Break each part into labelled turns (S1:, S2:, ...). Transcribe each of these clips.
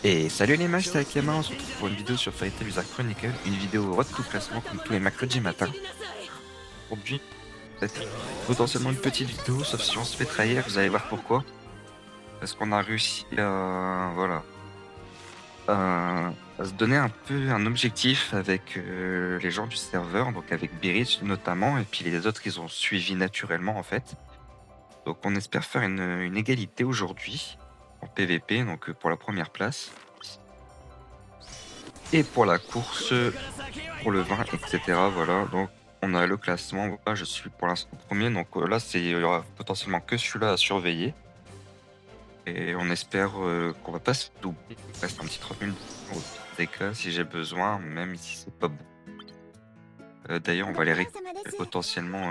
S1: Et salut les mages, c'est Akama, on se retrouve pour une vidéo sur Fairy Tail Wizard Chronicle, une vidéo road to classement comme tous les mercredis matins. Aujourd'hui, peut-être potentiellement une petite vidéo, sauf si on se fait trahir, vous allez voir pourquoi. Parce qu'on a réussi à se donner un peu un objectif avec les gens du serveur, donc avec Berit notamment, et puis les autres ils ont suivi naturellement en fait. Donc on espère faire une égalité aujourd'hui en PVP, donc pour la première place. Et pour la course, pour le vin, etc. Voilà, donc on a le classement. Voilà, je suis pour l'instant premier, donc là, il y aura potentiellement que celui-là à surveiller. Et on espère qu'on va pas se doubler. Il reste un petit 30 000 des cas si j'ai besoin, même si c'est pas bon. D'ailleurs, on va les récupérer potentiellement.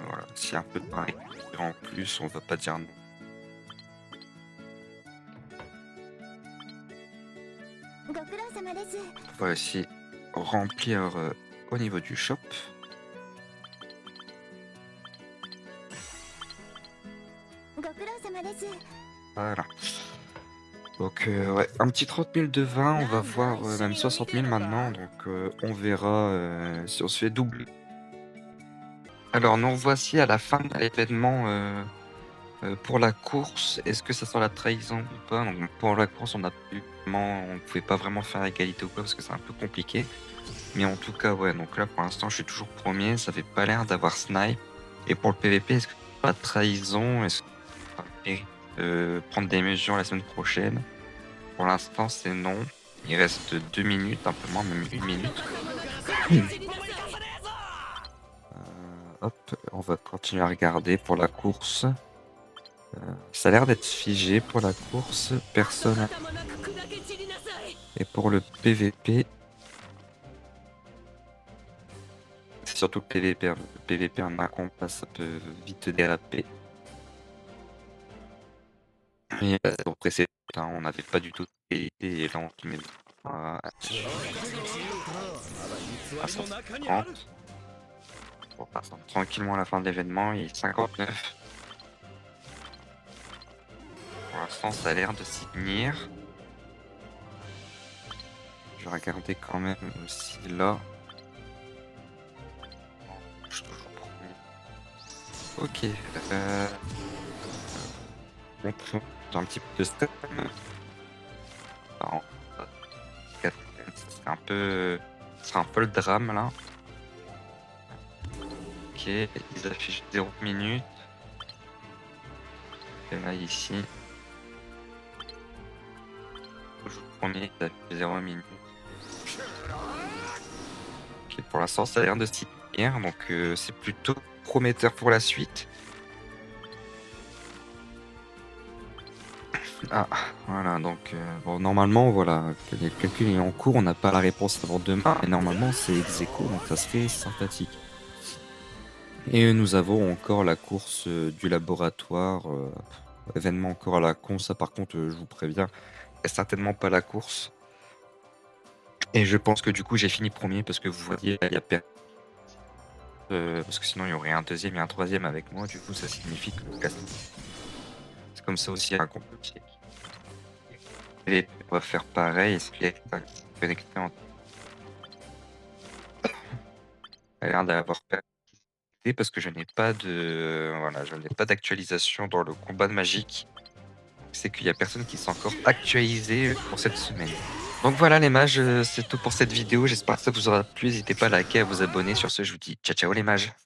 S1: Voilà, si un peu de vin en plus, on va pas dire non. On va aussi remplir au niveau du shop. Voilà. Donc, ouais, un petit 30 000 de vin, on va voir même 60 000 maintenant, donc on verra si on se fait doubler. Alors, nous voici à la fin de l'événement pour la course. Est-ce que ça sent la trahison ou pas? Donc, pour la course, on pouvait pas vraiment faire égalité ou quoi parce que c'est un peu compliqué. Mais en tout cas, ouais, donc là pour l'instant, je suis toujours premier. Ça fait pas l'air d'avoir snipe. Et pour le PVP, est-ce que pas de trahison? Est-ce que ça mérite de prendre des mesures la semaine prochaine? Pour l'instant, c'est non. Il reste 2 minutes, un peu moins, même 1 minute. Hop, on va continuer à regarder pour la course. Ça a l'air d'être figé pour la course. Personne. Et pour le PVP, c'est surtout le PVP. Le PVP en un combat, ça peut vite déraper. Mais pour précédent, on n'avait pas du tout de qualité. Et là, on se met à 130. On passe tranquillement à la fin de l'événement. Il est 59. Pour l'instant, ça a l'air de s'y tenir. Je vais regarder quand même aussi là. Je suis toujours premier. Ok. Donc, j'ai un petit peu de stress. Alors, ce serait un peu le drame là. Ok, ils affichent 0 minutes. Et là, ici, je joue premier, ils affichent 0 minutes. Ok, pour l'instant, ça a l'air de s'y tenir, donc c'est plutôt prometteur pour la suite. Ah, voilà, donc bon, normalement, voilà, que les calculs est en cours, on n'a pas la réponse avant demain, mais normalement, c'est ex aequo, donc ça serait sympathique. Et nous avons encore la course du laboratoire, événement encore à la con, ça par contre, je vous préviens, c'est certainement pas la course. Et je pense que du coup, j'ai fini premier parce que vous voyez, il y a parce que sinon, il y aurait un deuxième et un troisième avec moi, du coup, ça signifie que c'est comme ça aussi un complot. Et on va faire pareil, est-ce qu'il y a quelqu'un qui s'est connecté en a l'air d'avoir perdu parce que je n'ai pas de voilà, je n'ai pas d'actualisation dans le combat de magique. C'est qu'il y a personne qui s'est encore actualisé pour cette semaine. Donc voilà les mages, c'est tout pour cette vidéo. J'espère que ça vous aura plu. N'hésitez pas à liker, à vous abonner. Sur ce, je vous dis ciao ciao les mages.